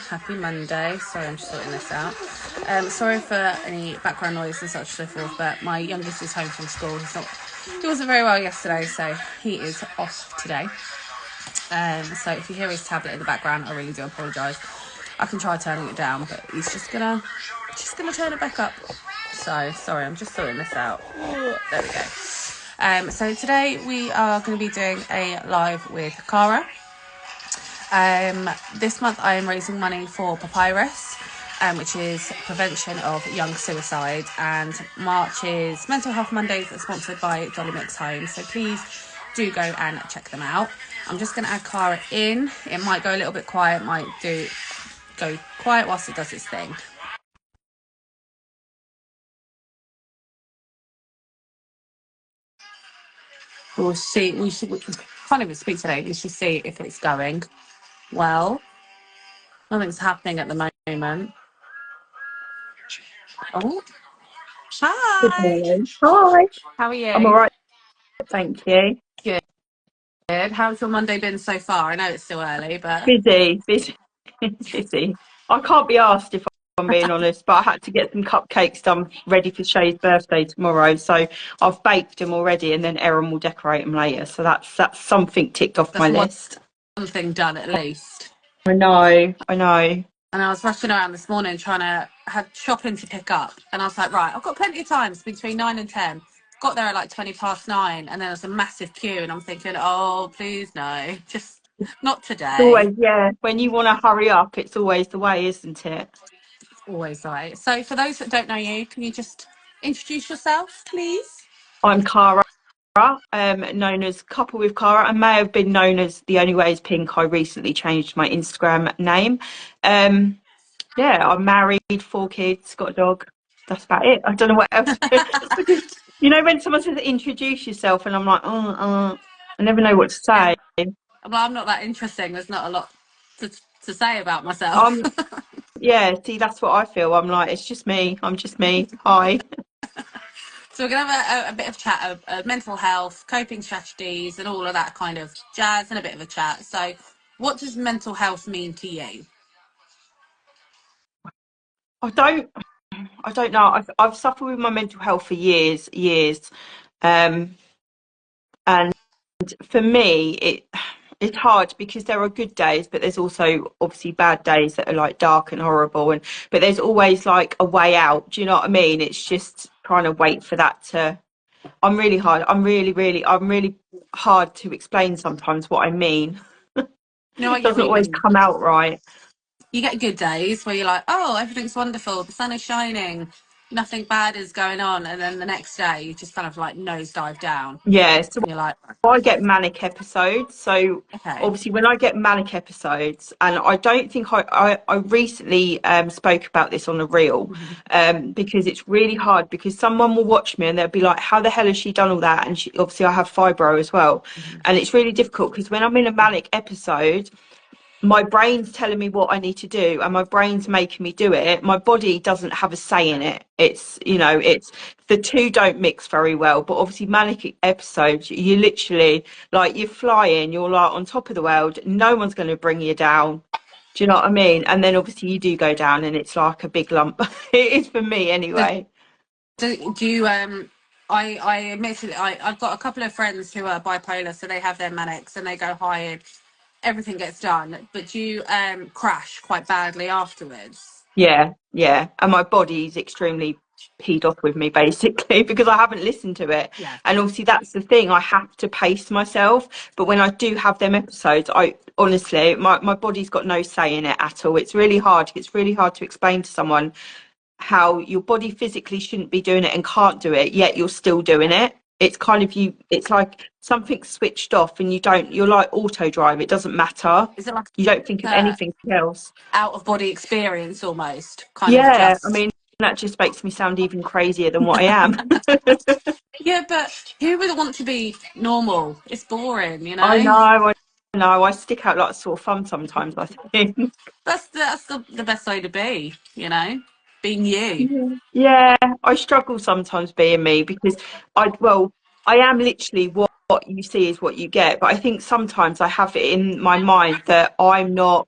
Happy Monday. Sorry, I'm just sorting this out. Sorry for any background noise and such so forth, but my youngest is home from school. He wasn't very well yesterday, so he is off today. So if you hear his tablet in the background, I really do apologise. I can try turning it down, but he's just gonna turn it back up. So sorry, I'm just sorting this out. There we go. So today we are going to be doing a live with Cara. This month I am raising money for Papyrus, which is prevention of young suicide, and March is Mental Health Mondays, sponsored by Dolly Mix Home, so please do go and check them out. I'm just going to add Cara in. It might go a little bit quiet, might go quiet whilst it does its thing. We'll see. We can't even speak today. We should see if it's going well. Nothing's happening at the moment. Oh, Good hi. morning. Hi. How are you? I'm all right, thank you. Good. How's your Monday been so far? I know it's still early, but Busy. I can't be asked if I'm being honest, but I had to get some cupcakes done ready for Shay's birthday tomorrow. So I've baked them already, and then Erin will decorate them later. So that's something ticked off my list. one thing done at least. I know. And I was rushing around this morning trying to have shopping to pick up. And I was like, right, I've got plenty of time between 9 and 10. Got there at like 9:20. And then there's a massive queue. And I'm thinking, oh, please no, just not today. It's always, yeah. When you want to hurry up, it's always the way, isn't it? Always right. So for those that don't know you, can you just introduce yourself, please? I'm Cara. Known as Couple with Cara. I may have been known as The Only Way is Pink. I recently changed my Instagram name. Yeah, I'm married, 4 kids, got a dog. That's about it. I don't know what else. You know, when someone says introduce yourself, and I'm like, I never know what to say. Well, I'm not that interesting. There's not a lot to say about myself. Yeah, see, that's what I feel. I'm like, it's just me. I'm just me. Hi. So we're going to have a bit of chat of mental health, coping strategies, and all of that kind of jazz, and a bit of a chat. So what does mental health mean to you? I don't know. I've suffered with my mental health for years. And for me, it's hard because there are good days, but there's also obviously bad days that are like dark and horrible. But there's always like a way out. Do you know what I mean? It's just trying to wait for that to. I'm really hard. I'm really hard to explain sometimes what I mean. No, It doesn't always come out right. You get good days where you're like, oh, everything's wonderful, the sun is shining, nothing bad is going on, and then the next day you just kind of like nosedive down. Yeah, so And you're like, I get manic episodes. So okay. obviously when I get manic episodes, and I don't think I recently spoke about this on a reel, because it's really hard because someone will watch me and they'll be like, how the hell has she done all that? And obviously I have fibro as well. And it's really difficult because when I'm in a manic episode, my brain's telling me what I need to do and my brain's making me do it. My body doesn't have a say in it. It's the two don't mix very well. But obviously manic episodes, you literally like you're flying, you're like on top of the world. No one's going to bring you down. Do you know what I mean? And then obviously you do go down and it's like a big lump. It is for me anyway. Do you I admittedly I've got a couple of friends who are bipolar, so they have their manics and they go high and everything gets done, but do you crash quite badly afterwards? Yeah. And my body's extremely peed off with me basically because I haven't listened to it. Yeah. And obviously that's the thing, I have to pace myself. But when I do have them episodes, I honestly my body's got no say in it at all. It's really hard to explain to someone how your body physically shouldn't be doing it and can't do it, yet you're still doing it. It's kind of it's like something switched off and you're like auto drive. It doesn't matter. Is it like You don't think of anything else. Out of body experience almost? I mean, that just makes me sound even crazier than what I am. Yeah, but who would want to be normal? It's boring, you know. I know. I stick out like a sore thumb sometimes, I think. That's the best way to be, you know, being you. Yeah, I struggle sometimes being me because I am literally what you see is what you get. But I think sometimes I have it in my mind that I'm not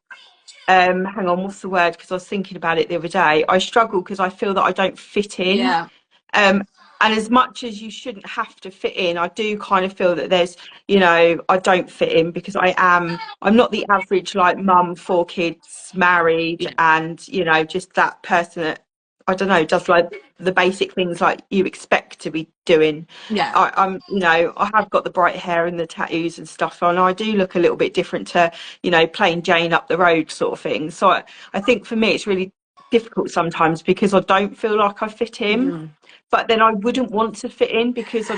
hang on, what's the word? Because I was thinking about it the other day. I struggle because I feel that I don't fit in. Yeah. Um, and as much as you shouldn't have to fit in, I do kind of feel that there's, you know, I don't fit in because I'm not the average like mum, 4 kids, married, Yeah. and, you know, just that person that, I don't know, does like the basic things like you expect to be doing. Yeah. You know, I have got the bright hair and the tattoos and stuff on. I do look a little bit different to, you know, plain Jane up the road sort of thing. So I think for me, it's really difficult sometimes because I don't feel like I fit in, Hmm. but then I wouldn't want to fit in because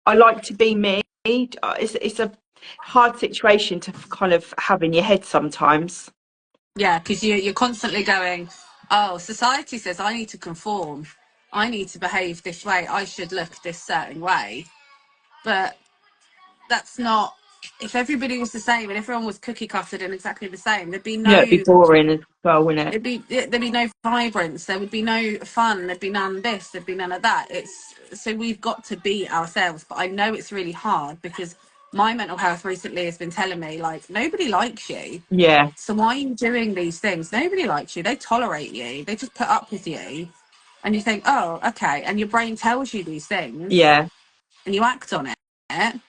I like to be me. It's a hard situation to kind of have in your head sometimes. Yeah, because you're constantly going, oh, society says I need to conform. I need to behave this way. I should look this certain way. But that's not, if everybody was the same and everyone was cookie cutted and exactly the same, Yeah, it'd be boring as well, wouldn't it? there'd be no vibrance, there would be no fun, there'd be none of this, there'd be none of that. It's so we've got to be ourselves. But I know it's really hard because my mental health recently has been telling me like nobody likes you. Yeah, So why are you doing these things? Nobody likes you. They tolerate you. They just put up with you. And you think, oh, okay. And your brain tells you these things yeah. and you act on it.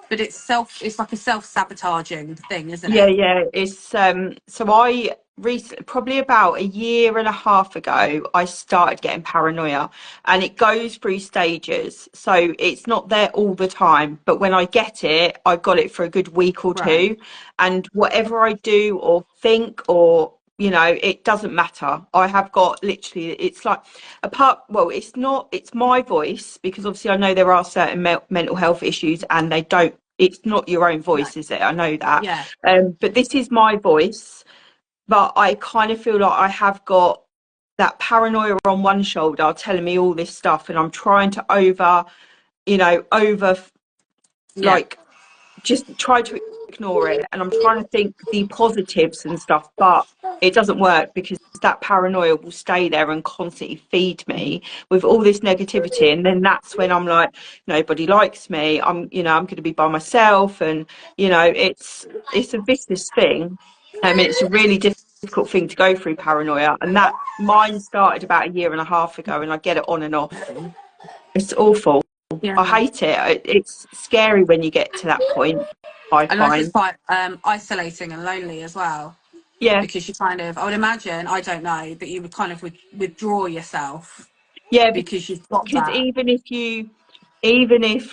But it's like a self-sabotaging thing, isn't Yeah, it? yeah. It's so I recently, probably about a year and a half ago, I started getting paranoia, and it goes through stages. So it's not there all the time, but when I get it, I got it for a good week or Right. two, and whatever I do or think or you know, it doesn't matter. I have got literally, it's like well, it's not, it's my voice because obviously I know there are certain mental health issues and they don't, it's not your own No. voice, is it? I know that. Yeah. But this is my voice, but I kind of feel like I have got that paranoia on one shoulder telling me all this stuff, and I'm trying to over Yeah. like just try to ignore it, and I'm trying to think the positives and stuff, but it doesn't work because that paranoia will stay there and constantly feed me with all this negativity, and then that's when I'm like, nobody likes me, I'm going to be by myself, and it's a vicious thing. I mean, it's a really difficult thing to go through, paranoia, and that mine started about a year and a half ago, and I get it on and off. It's awful. I Yeah. hate it. It's scary when you get to that point, I Unless it's find. quite isolating and lonely as well. Yeah, Because you kind of, I would imagine, I don't know, that you would kind of withdraw yourself yeah, because you've got because that. even if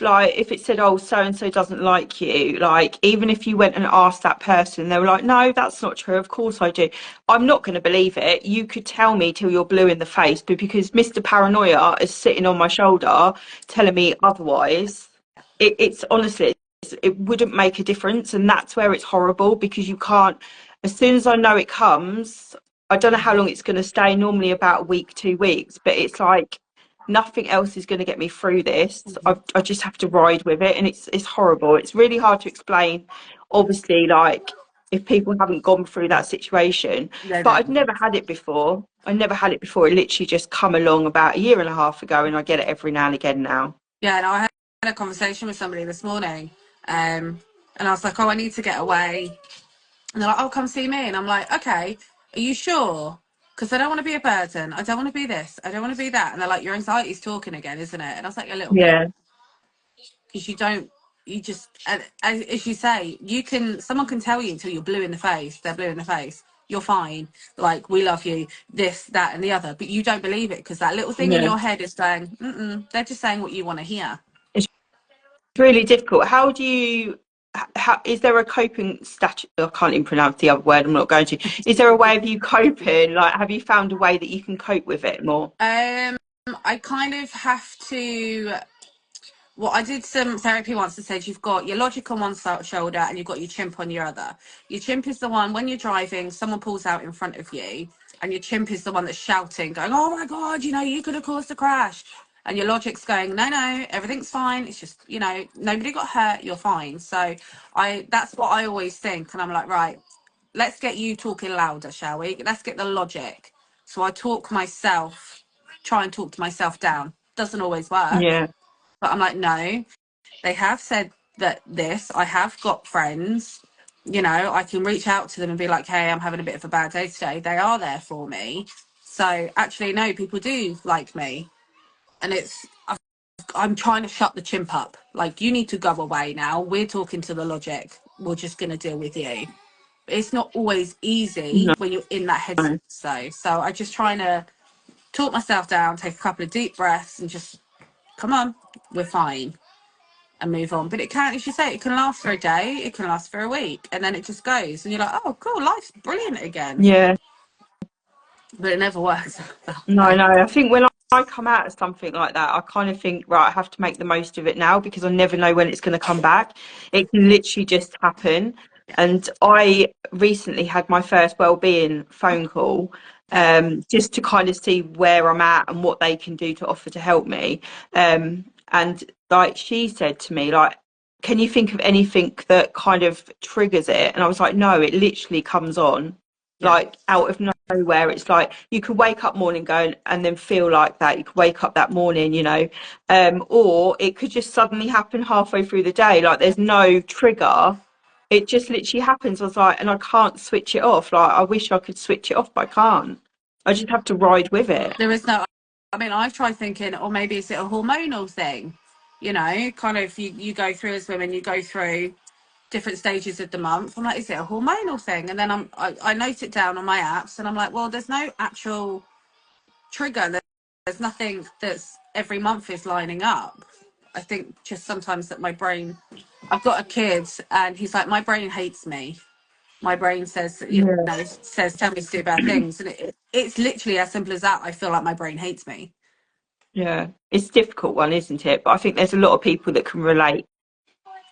like if it said, oh, so and so doesn't like you, like even if you went and asked that person, they were like, no, that's not true, of course I do. I'm not going to believe it. You could tell me till you're blue in the face, but because Mr. Paranoia is sitting on my shoulder telling me otherwise, it's honestly, it wouldn't make a difference, and that's where it's horrible because you can't. As soon as I know it comes, I don't know how long it's going to stay. Normally about a week, 2 weeks, but it's like nothing else is going to get me through this. I just have to ride with it, and it's horrible. It's really hard to explain. Obviously, like if people haven't gone through that situation, They but don't. I'd never had it before. I never had it before. It literally just come along about a year and a half ago, and I get it every now and again now. Yeah, and I had a conversation with somebody this morning, and I was like, "Oh, I need to get away." And they're like, "Oh, come see me." And I'm like, "Okay, are you sure? Because I don't want to be a burden. I don't want to be this. I don't want to be that." And they're like, "Your anxiety's talking again, isn't it?" And I was like, "A little bit." Yeah, Because you don't, you just, and as you say, someone can tell you until you're blue in the face, they're blue in the face, you're fine, like, we love you, this, that, and the other, but you don't believe it because that little thing in yeah. your head is going, mm-mm, they're just saying what you want to hear. It's really difficult. How do you? How is there a coping statue? I can't even pronounce the other word. I'm not going to. Is there a way of you coping? Like, have you found a way that you can cope with it more? Um, I kind of have to. Well, I did some therapy once that said you've got your logic on one shoulder and you've got your chimp on your other. Your chimp is the one when you're driving, someone pulls out in front of you, and your chimp is the one that's shouting, going, "Oh my God, you could have caused a crash." And your logic's going, "No, no, everything's fine. It's just, nobody got hurt. You're fine." So that's what I always think. And I'm like, right, let's get you talking louder, shall we? Let's get the logic. So I try and talk to myself down. Doesn't always work. Yeah, But I'm like, no, they have said that I have got friends. You know, I can reach out to them and be like, hey, I'm having a bit of a bad day today. They are there for me. So actually, no, people do like me. And I'm trying to shut the chimp up. Like, you need to go away now. We're talking to the logic. We're just going to deal with you. It's not always easy No. when you're in that headspace, though. So I just trying to talk myself down, take a couple of deep breaths, and just come on, we're fine, and move on. But it can, as you say, it can last for a day, it can last for a week, and then it just goes, and you're like, oh, cool, life's brilliant again. Yeah. But it never works that No, way. no. I think when I come out of something like that, I kind of think, right, I have to make the most of it now because I never know when it's going to come back. It can literally just happen. Yeah. And I recently had my first wellbeing phone call, Okay. just to kind of see where I'm at and what they can do to offer to help me. And like she said to me, like, can you think of anything that kind of triggers it? And I was like, no, it literally comes on Yeah. like out of nowhere. It's like you could wake up morning going and then feel like that. You could wake up that morning, or it could just suddenly happen halfway through the day. Like there's no trigger. It just literally happens. I was like, and I can't switch it off. Like I wish I could switch it off, but I can't. I just have to ride with it. There is no, I mean, I've tried thinking, or maybe is it a hormonal thing? You know, kind of you go through as women, you go through different stages of the month. I'm like, is it a hormonal thing? And then I note it down on my apps, and I'm like, well, there's no actual trigger. There's nothing that's every month is lining up. I think just sometimes that my brain. I've got a kid, and he's like, my brain hates me. My brain says, Yeah. says, tell me to do bad things, and it's literally as simple as that. I feel like my brain hates me. Yeah. It's a difficult one, isn't it? But I think there's a lot of people that can relate.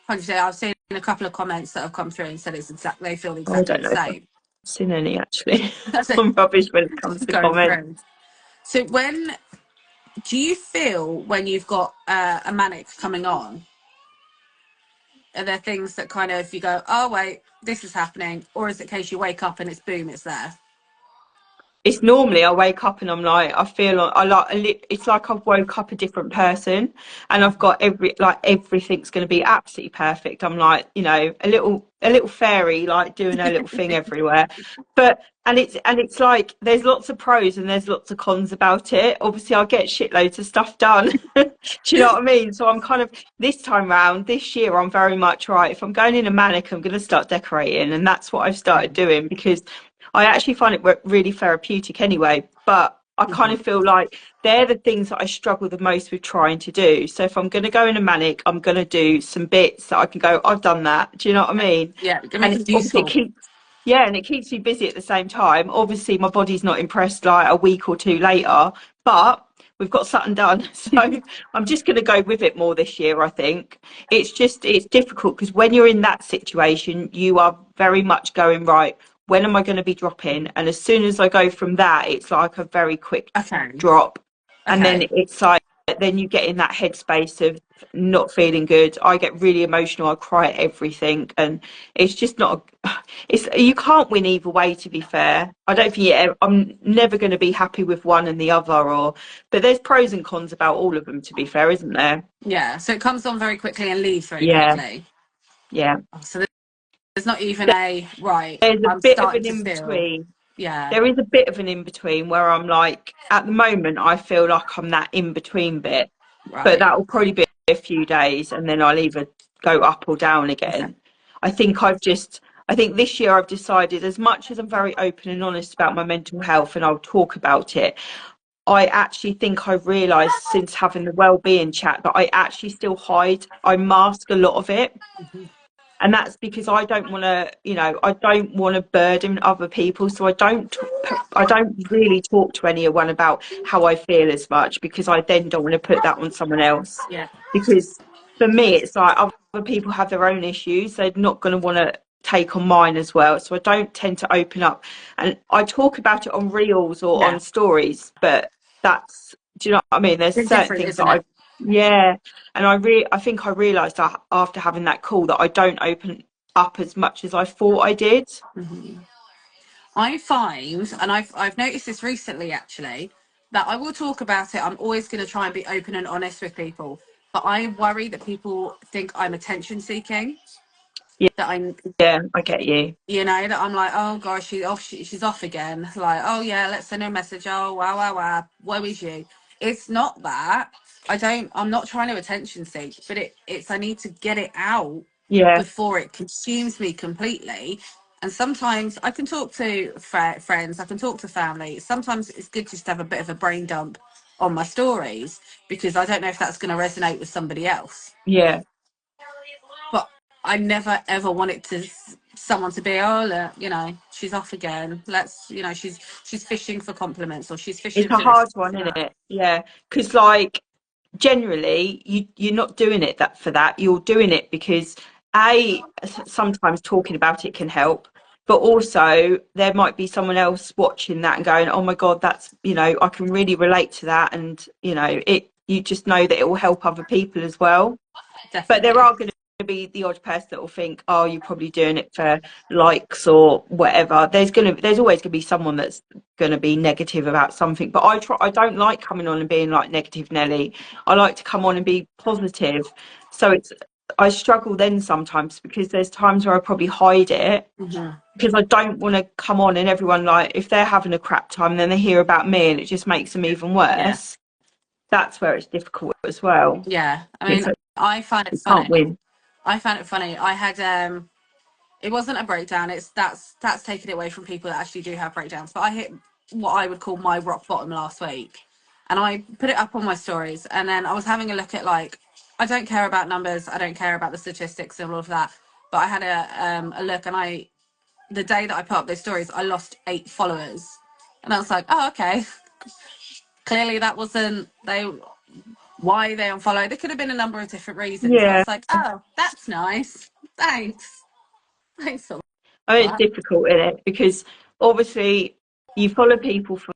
I've seen a couple of comments that have come through and said it's exactly they feel Oh, I exactly don't the know if I've same. seen any actually. That's it. I'm rubbish when it comes to Going comments. through. So when do you feel when you've got a manic coming on? Are there things that kind of you go, oh wait, this is happening, or is it case you wake up and it's boom, it's there? It's normally I wake up and I'm like I feel like it's like I've woke up a different person and I've got everything's going to be absolutely perfect. I'm like, a little fairy like doing her little thing everywhere. But and it's like there's lots of pros and there's lots of cons about it. Obviously I get shitloads of stuff done. Do you know what I mean? So I'm kind of this time round, this year I'm very much right. If I'm going in a manic, I'm going to start decorating, and that's what I've started doing because I actually find it really therapeutic anyway, but I kind Mm-hmm. of feel like they're the things that I struggle the most with trying to do. So if I'm going to go in a manic, I'm going to do some bits that I can go, I've done that. Do you know what I mean? Yeah, it And makes it obviously useful. yeah, and it keeps me busy at the same time. Obviously my body's not impressed like a week or two later, but we've got something done. So I'm just going to go with it more this year, I think. It's difficult because when you're in that situation, you are very much going, right, when am I going to be dropping? And as soon as I go from that, it's like a very quick Okay. drop. And then Okay. it's like, then you get in that headspace of not feeling good. I get really emotional. I cry at everything. And it's just not, it's, you can't win either way, to be fair. I don't think I'm never going to be happy with one and the other, but there's pros and cons about all of them, to be fair, isn't there? Yeah. So it comes on very quickly and leaves very Yeah, quickly. yeah. Oh, so there's not even a right. There's a I'm bit of starting an to in feel. between. Yeah. There is a bit of an in between where I'm like, at the moment, I feel like I'm that in between bit, but Right. that will probably be a few days and then I'll either go up or down Okay. again. I think I think this year I've decided, as much as I'm very open and honest about my mental health and I'll talk about it, I actually think I've realised since having the well-being chat that I actually still I mask a lot of it, Mhm. and that's because I don't want to burden other people, so I don't really talk to anyone about how I feel as much because I then don't want to put that on someone else, Yeah. because for me it's like other people have their own issues, they're not going to want to take on mine as well, so I don't tend to open up, and I talk about it on reels or Yeah. on stories, but that's, do you know what I mean, there's It's certain different, things that isn't it? yeah, and I think I realised that after having that call that I don't open up as much as I thought I did. Mm-hmm. I find, and I've noticed this recently actually, that I will talk about it. I'm always going to try and be open and honest with people, but I worry that people think I'm attention seeking. that I yeah, I get you. that I'm like, oh gosh, she's off again. Like, oh yeah, let's send her a message. Oh wow, wow, wow, woe is you. It's not that. I'm not trying to attention seek, but it's I need to get it out Yeah, before it consumes me completely. And sometimes I can talk to friends, I can talk to family. Sometimes it's good just to have a bit of a brain dump on my stories because I don't know if that's going to resonate with somebody else. yeah. But I never ever want it to someone to be, oh look, she's off again. Let's, she's fishing for compliments or she's It's fishing a for this. hard one, isn't it? Yeah, because like generally you're not doing it that for that. You're doing it because sometimes talking about it can help, but also there might be someone else watching that and going, oh my God, that's, I can really relate to that, and you just know that it will help other people as well. But there Definitely. are going to be the odd person that will think, oh, you're probably doing it for likes or whatever. There's always going to be someone that's going to be negative about something. But I don't like coming on and being like negative Nelly. I like to come on and be positive. So I struggle then sometimes because there's times where I probably hide it Hmm. because I don't want to come on and everyone, like, if they're having a crap time, then they hear about me and it just makes them even Yeah. worse. That's where it's difficult as well. Yeah. I mean, It's like I find it you can't funny. win. I found it funny. I had it wasn't a breakdown. It's that's taken away from people that actually do have breakdowns. But I hit what I would call my rock bottom last week, and I put it up on my stories. And then I was having a look at, like, I don't care about numbers. I don't care about the statistics and all of that. But I had a look, and the day that I put up those stories, I lost 8 followers, and I was like, oh okay. Clearly, that wasn't they. Why they unfollowed? There could have been a number of different reasons. So I Yeah. was like, oh, that's nice. Thanks. Thanks for I mean, it's that. difficult in it because obviously you follow people for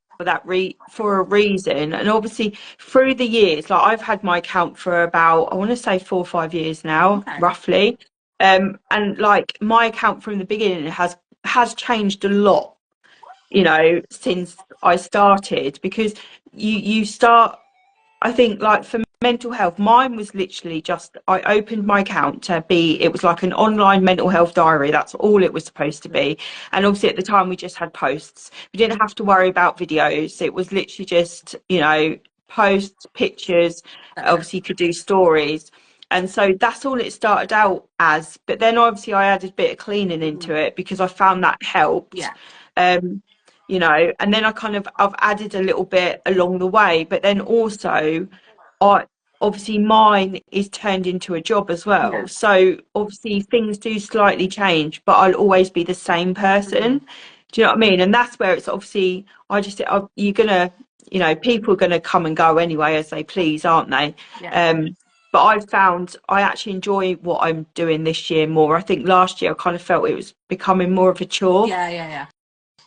for a reason, and obviously through the years, like I've had my account for about, I want to say 4 or 5 years now, Okay. roughly. And like my account from the beginning has changed a lot, since I started, because you start, I think, like for mental health, mine was literally just I opened my account to be, it was like an online mental health diary. That's all it was supposed to be. And obviously at the time we just had posts. We didn't have to worry about videos. It was literally just, posts, pictures. That's it. Obviously you could do stories. And so that's all it started out as. But then obviously I added a bit of cleaning Mhm. into it because I found that helped. Yeah. Um, and then I've added a little bit along the way, but then also I obviously mine is turned into a job as well. Yeah. So obviously things do slightly change, but I'll always be the same Hmm. person. Do you know what I mean? And that's where it's obviously you're gonna, people are gonna come and go anyway as they please, aren't they? Yeah. Um, but I've found I actually enjoy what I'm doing this year more. I think last year I kind of felt it was becoming more of a chore, Yeah. Yeah. Yeah.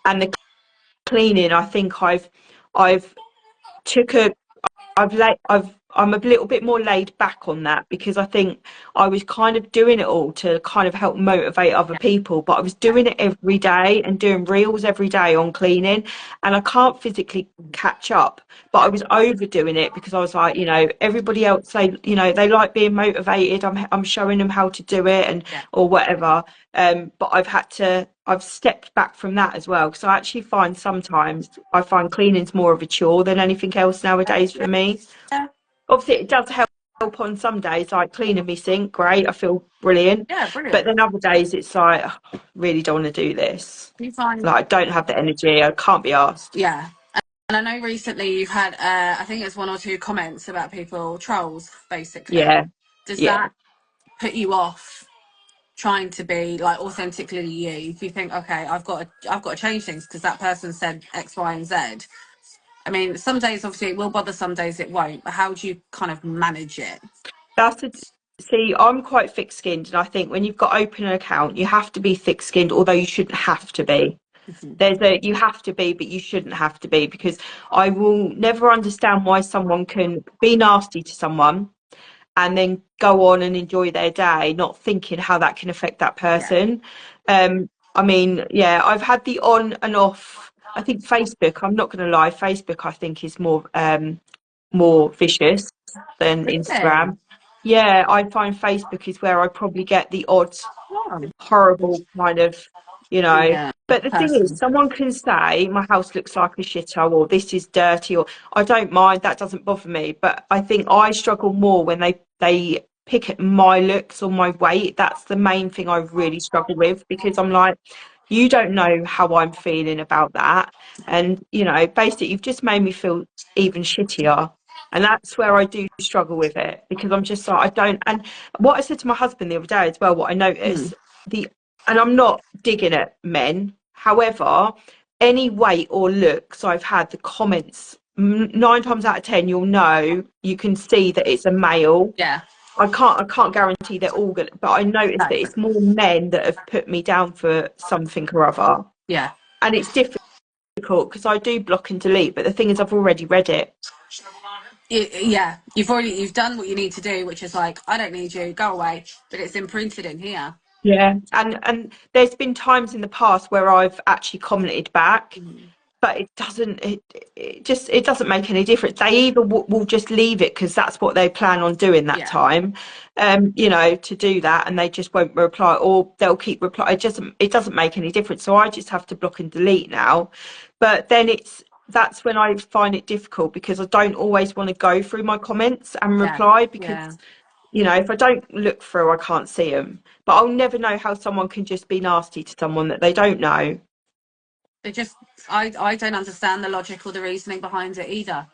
and the cleaning, I think I've took a I'm a little bit more laid back on that because I think I was kind of doing it all to kind of help motivate other Yeah. people, but I was doing it every day and doing reels every day on cleaning, and I can't physically catch up. But I was overdoing it because I was like, everybody else, they like being motivated. I'm showing them how to do it and Yeah. or whatever. But I've stepped back from that as well because I actually find sometimes I find cleaning's more of a chore than anything else nowadays for me. Yeah. Obviously it does help on some days, like cleaning my sink, great, I feel brilliant. Yeah. But Brilliant. then other days it's like, "Oh, really don't want to do this. You find. Like I don't have the energy, I can't be asked." Yeah. And I know recently you've had, I think it's 1 or 2 comments about people trolls, basically. Yeah, Does yeah. that put you off trying to be like authentically you? If you think, okay, I've got to change things because that person said X, Y, and Z. I mean, some days obviously it will bother, some days it won't. But how do you kind of manage it? That's a, See, I'm quite thick-skinned, and I think when you've got open an account, you have to be thick-skinned, although you shouldn't have to be. Mhm. You have to be, but you shouldn't have to be, because I will never understand why someone can be nasty to someone and then go on and enjoy their day, not thinking how that can affect that Yeah, person. I mean, yeah, I've had the on and off. I think Facebook, I'm not going to lie, Facebook I think is more vicious than really. Instagram. Yeah, I find Facebook is where I probably get the odd. Oh. horrible kind of, you know. Yeah. But the thing is, Person. someone can say my house looks like a shithole or this is dirty or I don't mind, that doesn't bother me. But I think I struggle more when they pick at my looks or my weight. That's the main thing I really struggle with because I'm like, you don't know how I'm feeling about that. And, you know, basically you've just made me feel even shittier. And that's where I do struggle with it because I'm just like, I don't. And what I said to my husband the other day as well, what I Mm. noticed, the and I'm not digging at men. However, any weight or looks I've had, the comments, 9 times out of 10, you'll know, you can see that it's a male. Yeah. I can't guarantee they're all gonna, but I noticed No. that it's more men that have put me down for something or other. Yeah. And it's difficult because I do block and delete, but the thing is I've already read it. Yeah. You've done what you need to do, which is like, I don't need you, go away. But it's imprinted in here. Yeah. And there's been times in the past where I've actually commented back, Mm. but it doesn't make any difference. They either will just leave it because that's what they plan on doing that Yeah. time, you know, to do that, and they just won't reply, or they'll keep reply. It doesn't make any difference. So I just have to block and delete now. But then that's when I find it difficult because I don't always want to go through my comments and Yeah. reply because, Yeah. you know, if I don't look through, I can't see them. But I'll never know how someone can just be nasty to someone that they don't know. It just, I don't understand the logic or the reasoning behind it either.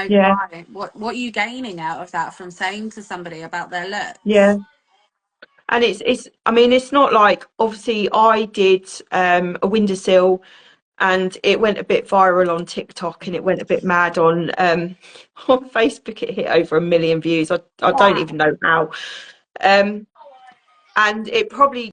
Yeah, Why? What are you gaining out of that from saying to somebody about their looks? yeah. And it's I mean it's not like obviously I did a windowsill and it went a bit viral on TikTok and it went a bit mad on on Facebook. It hit over 1 million views. I don't Wow. even know how. Um and it probably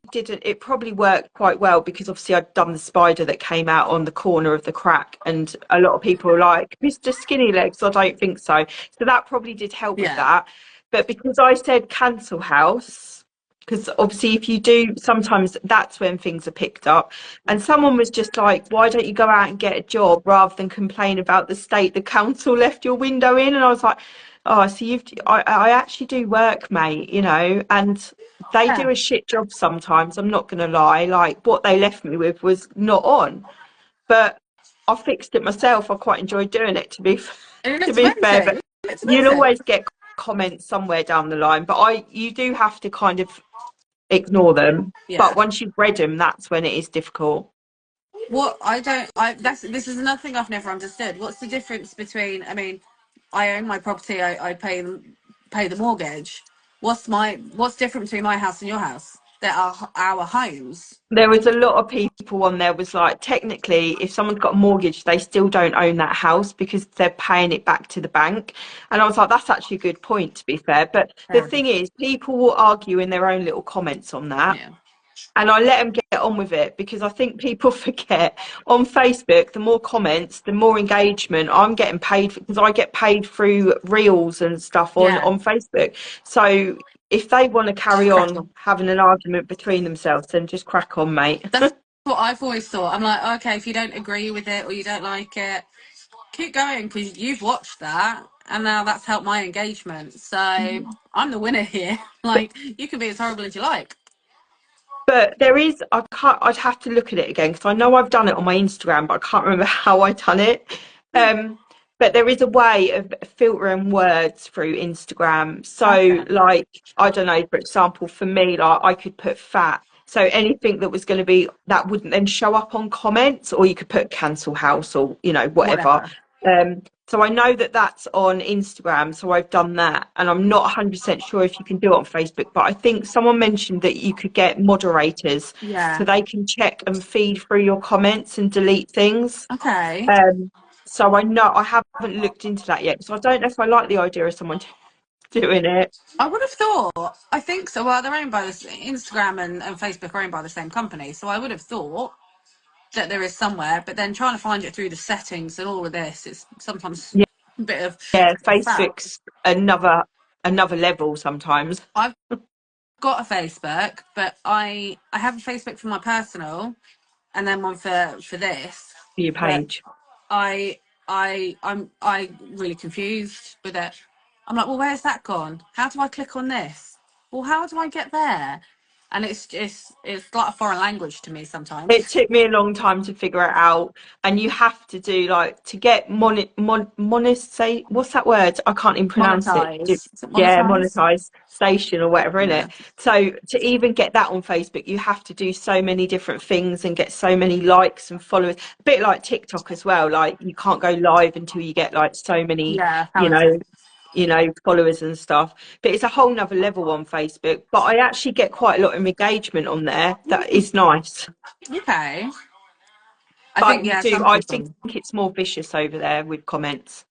worked quite well because obviously I'd done the spider that came out on the corner of the crack and a lot of people were like, Mr. Skinny Legs, I don't think so. So that probably did help with Yeah. that. But because I said cancel house, because obviously if you do, sometimes that's when things are picked up. And someone was just like, why don't you go out and get a job rather than complain about the state the council left your window in? And I was like, oh, so I actually do work, mate, you know, and they Yeah. do a shit job sometimes. I'm not going to lie. Like what they left me with was not on, but I fixed it myself. I quite enjoyed doing it, And it to looks be fair. But amazing. It's you'll amazing. always get comments somewhere down the line. But you do have to kind of ignore them. But Yeah. once you've read them, that's when it is difficult. What I don't, I that's this is another thing I've never understood. What's the difference between? I mean, I own my property. I pay the mortgage. What's different between my house and your house? There are our homes. There was a lot of people on there was like, technically, if someone's got a mortgage, they still don't own that house because they're paying it back to the bank. And I was like, that's actually a good point, to be fair. But the Fair thing enough. is, people will argue in their own little comments on that. Yeah. And I let them get on with it because I think people forget on Facebook, the more comments, the more engagement I'm getting paid because I get paid through reels and stuff Yeah. on Facebook. So if they want to carry Crack on on. having an argument between themselves, then just crack on, mate. That's what I've always thought. I'm like, okay, if you don't agree with it or you don't like it, keep going because you've watched that and now that's helped my engagement. So I'm the winner here. Like, you can be as horrible as you like. But there is, I can't, I'd have to look at it again because I know I've done it on my Instagram, but I can't remember how I done it. Um, but there is a way of filtering words through Instagram. So, Okay. like, I don't know, for example, for me, like, I could put fat. So anything that was going to be that wouldn't then show up on comments, or you could put cancel house or, you know, whatever. Whatever. So I know that that's on Instagram, so I've done that, and I'm not 100% sure if you can do it on Facebook, but I think someone mentioned that you could get moderators so Yeah. they can check and feed through your comments and delete things. Okay. Um, so I know I haven't looked into that yet, so I don't know if I like the idea of someone doing it. I would have thought, I think so. Well, they're owned by this, Instagram and Facebook are owned by the same company. So I would have thought that there is somewhere, but then trying to find it through the settings and all of this, it's sometimes Yeah, a bit of yeah, crap. Facebook's another level sometimes I've got a Facebook, but I have a Facebook for my personal and then one for this. for your But page. I I really confused with it. I'm like, well, where's that gone? How do I click on this? Well, how do I get there? and it's like a foreign language to me It sometimes. took me a long time to figure it out, and you have to do like to get monetize. What's that word? I can't even pronounce it. Monetize. Is it Yeah, monetize? monetization or whatever in Yeah. it. So to even get that on Facebook, you have to do so many different things and get so many likes and followers. A bit like TikTok as well. Like you can't go live until you get like so many, Yeah. you However. know, followers and stuff. But it's a whole nother level on Facebook. But I actually get quite a lot of engagement on there. That is nice. Okay. I think But you yeah, do, some I think people. it's more vicious over there with comments.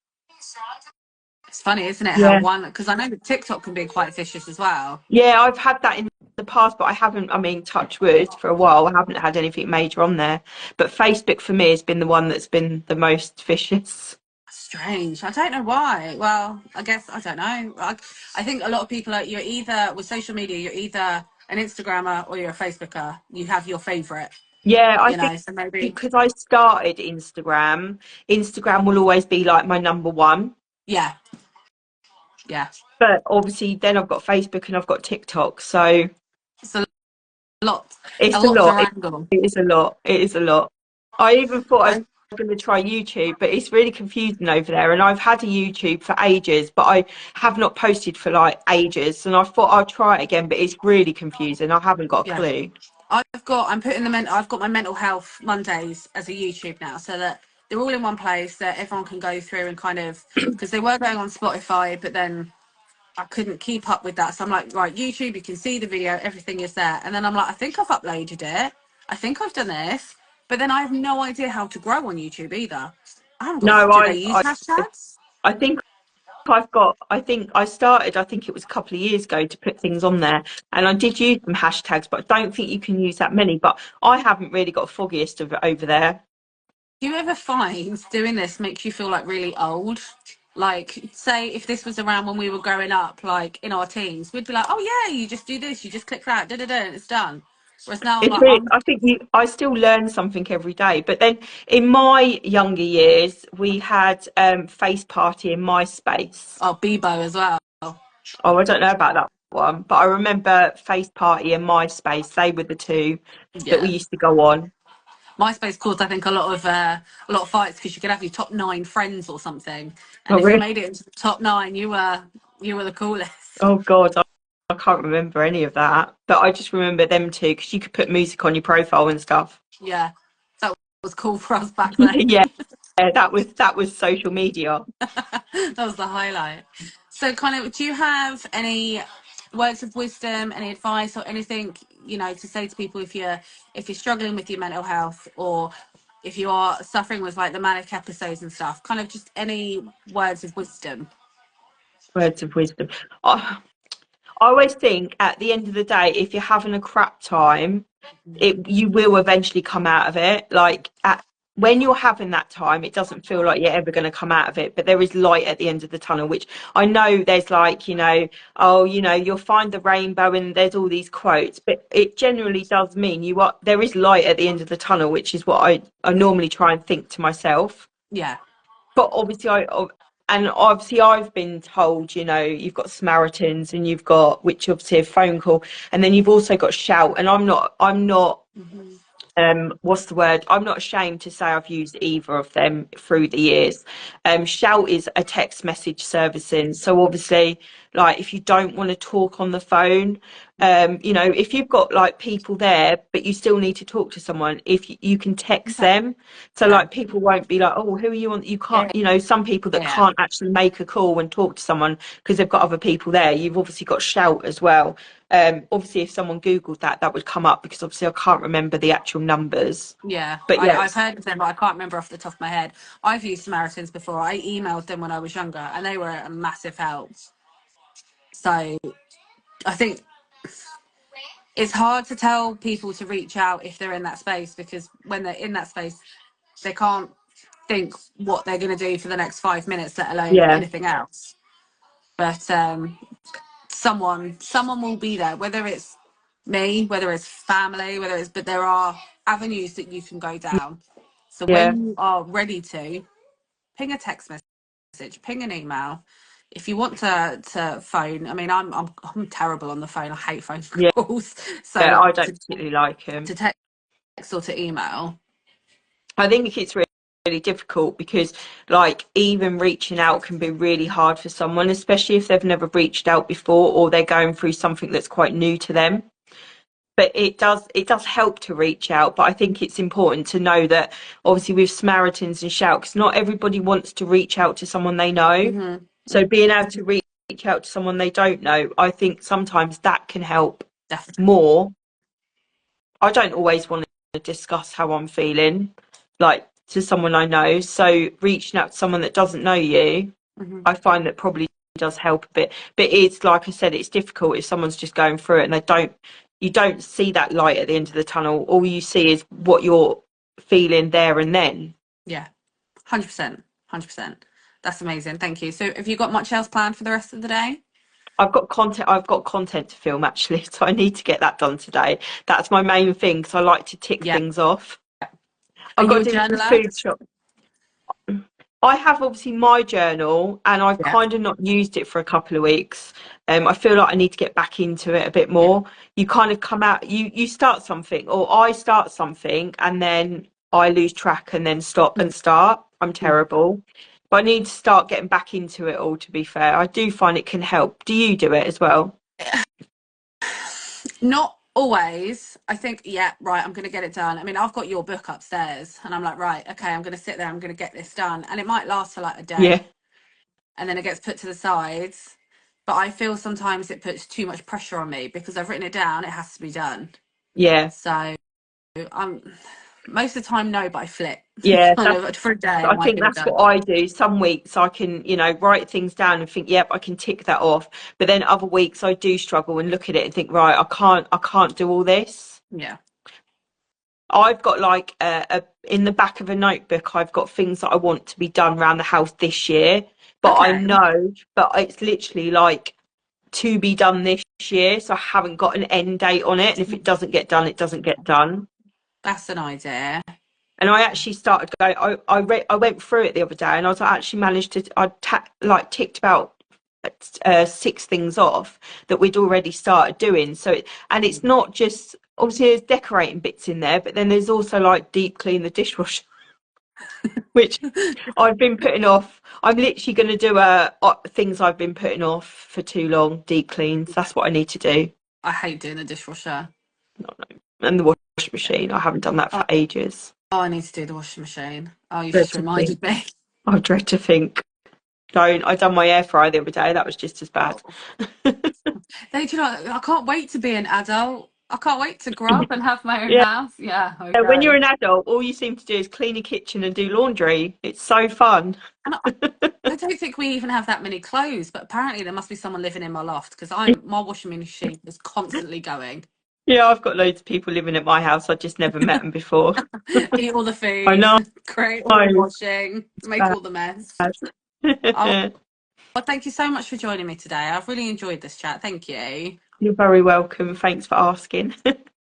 It's funny, isn't it? How Yeah. one because I know that TikTok can be quite vicious as well. Yeah, I've had that in the past, but I haven't, I mean, touch wood for a while. I haven't had anything major on there. But Facebook for me has been the one that's been the most vicious. Strange. I don't know why. Well, I guess I don't know. I think a lot of people are. You're either with social media. You're either an Instagrammer or you're a Facebooker. You have your favorite. Yeah, I You think know. So maybe. because I started Instagram, Instagram will always be like my number one. Yeah. Yeah. But obviously, then I've got Facebook and I've got TikTok. So It's lot. A it's a lot to lot. wrangle. It is a lot. It is a lot. I even thought I was I going to try YouTube, but it's really confusing over there. And I've had a YouTube for ages, but I have not posted for like ages. And I thought I'll try it again, but it's really confusing. I haven't got a yeah. clue. I'm putting I've got my mental health Mondays as a YouTube now, so that they're all in one place that everyone can go through and kind of because they were going on Spotify, but then I couldn't keep up with that. So I'm like, right, YouTube, you can see the video, everything is there. And then I'm like, I think I've uploaded it. I think I've done this. But then I have no idea how to grow on YouTube either. I haven't got, No, do they use hashtags? I think I've got, I think I started, I think it was a couple of years ago to put things on there. And I did use some hashtags, but I don't think you can use that many. But I haven't really got a foggiest of it over there. Do you ever find doing this makes you feel like really old? Like, say if this was around when we were growing up, like in our teens, we'd be like, oh yeah, you just do this, you just click that, da da da, and it's done. Whereas now I'm It's like, really, I think I still learn something every day. But then in my younger years, we had Face Party in MySpace. oh, Bebo as well. Oh, I don't know about that one, but I remember Face Party and MySpace. They were the two that we Yeah. used to go on. MySpace caused, I think, a lot of fights because you could have your top 9 friends or something, and Oh, if you really? made it into the top 9, you were the coolest. Oh, God, I can't remember any of that. But I just remember them two because you could put music on your profile and stuff. Yeah, that was cool for us back then. Yeah, that was social media. That was the highlight. So, kind of, do you have any words of wisdom, any advice, or anything to say to people if you're struggling with your mental health, or if you are suffering with like the manic episodes and stuff? Kind of just any words of wisdom. Words of wisdom. I, I always think at the end of the day, if you're having a crap time, you will eventually come out of it. Like when you're having that time, it doesn't feel like you're ever going to come out of it, but there is light at the end of the tunnel, which I know there's like, oh, you'll find the rainbow and there's all these quotes, but it generally does mean there is light at the end of the tunnel, which is what I normally try and think to myself. Yeah. But obviously I've been told, you've got Samaritans and you've got, which obviously a phone call, and then you've also got Shout, and I'm not Hmm. what's the word? I'm not ashamed to say I've used either of them through the years. Shout is a text message servicing. So obviously, like if you don't want to talk on the phone, if you've got like people there, but you still need to talk to someone, if you can text Okay. them. So Yeah. like people won't be like, oh, who are you on? You can't, Yeah. some people that Yeah. can't actually make a call and talk to someone because they've got other people there. You've obviously got Shout as well. Obviously, if someone Googled that, that would come up because obviously I can't remember the actual numbers. Yeah, But I've yes, heard of them, but I can't remember off the top of my head. I've used Samaritans before. I emailed them when I was younger, and they were a massive help. So I think it's hard to tell people to reach out if they're in that space, because when they're in that space, they can't think what they're going to do for the next 5 minutes, let alone yeah, anything else. But someone will be there, whether it's me, whether it's family, but there are avenues that you can go down. So yeah, when you are ready to, ping a text message, ping an email, if you want to phone, I mean, I'm terrible on the phone. I hate phone Yeah, calls. So I like don't particularly like him. to text or to email. I think it's really, really difficult because, like, even reaching out can be really hard for someone, especially if they've never reached out before or they're going through something that's quite new to them. But it does help to reach out. But I think it's important to know that obviously with Samaritans and Shouts, not everybody wants to reach out to someone they know. Hmm. So being able to reach out to someone they don't know, I think sometimes that can help Definitely. more. I don't always want to discuss how I'm feeling, like to someone I know. So reaching out to someone that doesn't know you, Hmm. I find that probably does help a bit. But it's like I said, it's difficult if someone's just going through it and you don't see that light at the end of the tunnel. All you see is what you're feeling there and then. Yeah, 100%, 100%. That's amazing. Thank you. So have you got much else planned for the rest of the day? I've got content to film actually, so I need to get that done today. That's my main thing because I like to tick Yeah. things off. Are I've you got a to do some journaler? food shop. I have obviously my journal and I've Yeah. kind of not used it for a couple of weeks. I feel like I need to get back into it a bit Yeah. more. You kind of come out, you start something, or I start something and then I lose track and then stop and start. I'm terrible. But I need to start getting back into it all, to be fair. I do find it can help. Do you do it as well? Not always. I think, yeah, right, I'm going to get it done. I mean, I've got your book upstairs and I'm like, right, okay, I'm going to sit there, I'm going to get this done. And it might last for like a Yeah, day and then it gets put to the sides. But I feel sometimes it puts too much pressure on me because I've written it down, it has to be done. yeah, So I'm most of the time, no, but I flip yeah. kind of for a day, I I might think get it that's done. what I do. Some weeks I can, write things down and think, yep, I can tick that off. But then other weeks I do struggle and look at it and think, right, I can't do all this. Yeah. I've got like in the back of a notebook, I've got things that I want to be done around the house this year. But I Okay. know, but it's literally like to be done this year. So I haven't got an end date on it. And if it doesn't get done, it doesn't get done. That's an idea. And I actually started going. I went through it the other day, and I actually managed to. Like ticked about six things off that we'd already started doing. And it's not just obviously there's decorating bits in there, but then there's also like deep clean the dishwasher, which I've been putting off. I'm literally going to do things I've been putting off for too long. Deep cleans. That's what I need to do. I hate doing the dishwasher. And the washing machine. I haven't done that Oh, for ages. oh, I need to do the washing machine. Oh, you've Dread just to think. reminded me. I dread to think. Don't. I done my air fryer the other day. That was just as bad. Oh. Do you know, I can't wait to be an adult. I can't wait to grow up and have my own Yeah. house. Yeah, When you're okay. an adult, all you seem to do is clean your kitchen and do laundry. It's so fun. And I don't think we even have that many clothes, but apparently there must be someone living in my loft because my washing machine is constantly going. Yeah, I've got loads of people living at my house. I just never met them before. Eat all the I food, know. create all the washing, make all the mess. Oh, Bad. well, thank you so much for joining me today. I've really enjoyed this chat. Thank you. You're very welcome. Thanks for asking.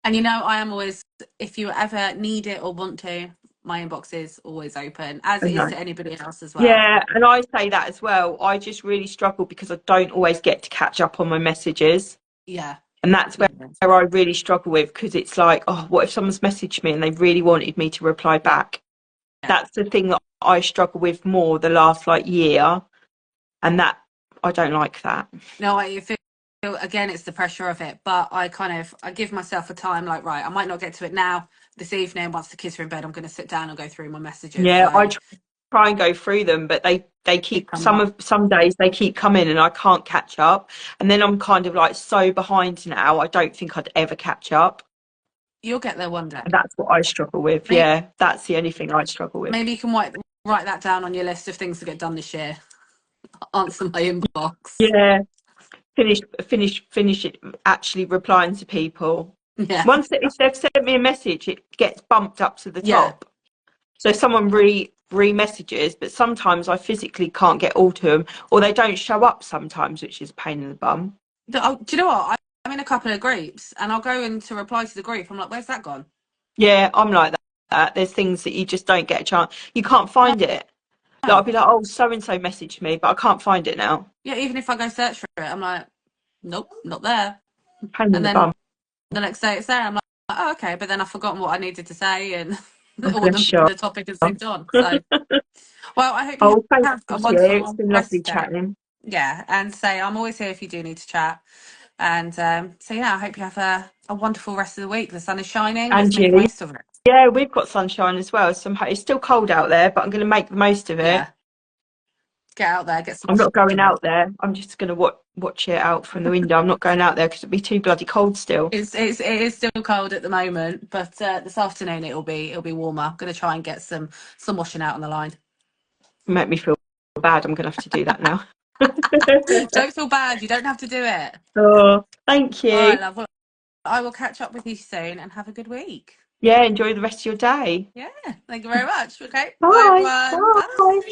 And you know, I am always, if you ever need it or want to, my inbox is always open, as I it is know. to anybody else as well. Yeah, and I say that as well. I just really struggle because I don't always get to catch up on my messages. Yeah. And that's Yeah. where I really struggle with because it's like, oh, what if someone's messaged me and they really wanted me to reply Yeah. back? That's the thing that I struggle with more the last like year. And that I don't like that. No, I feel again, it's the pressure of it, but I give myself a time like, right, I might not get to it now this evening. Once the kids are in bed, I'm going to sit down and go through my messages. Yeah, So I try and go through them, but they keep keep coming up. some days they keep coming and I can't catch up. And then I'm kind of like so behind now, I don't think I'd ever catch up. You'll get there one And day. that's what I struggle with. Maybe, Yeah, that's the only thing I struggle with. maybe you can write that down on your list of things to get done this year. Answer my inbox. Yeah, finish it actually replying to people. Yeah. Once if they've sent me a message, it gets bumped up to the Yeah. top. So someone re-messages, but sometimes I physically can't get all to them, or they don't show up sometimes, which is a pain in the bum. Oh, do you know what? I'm in a couple of groups and I'll go in to reply to the group. I'm like, where's that gone? Yeah, I'm like that. There's things that you just don't get a chance. You can't No, find it. Like, I'll be like, oh, so and so messaged me, but I can't find it now. Yeah, even if I go search for it, I'm like, nope, not there. Pain in And the then bum. the next day it's there. I'm like, oh, okay, but then I've forgotten what I needed to say, and Oh, or bless you. the topic has moved on. So, well, I hope you Oh, thank have a you. It's wonderful been rest lovely of the day. chatting. Yeah, and say I'm always here if you do need to chat. And so yeah, I hope you have a wonderful rest of the week. The sun is shining. Let's And make the you. most of it. Yeah, we've got sunshine as well. Somehow it's still cold out there, but I'm going to make the most of it. Yeah, get out there, get some I'm not going washing. out there. I'm just going to watch it out from the window. I'm not going out there because it'll be too bloody cold still. It is still cold at the moment, but this afternoon it'll be warmer. I'm going to try and get some washing out on the line. Make me feel bad. I'm going to have to do that now. Don't feel bad. You don't have to do it. Oh, thank All right, you. love. Well, I will catch up with you soon and have a good week. Yeah, enjoy the rest of your day. Yeah, thank you very much. Okay, bye Bye. everyone. Bye. Bye.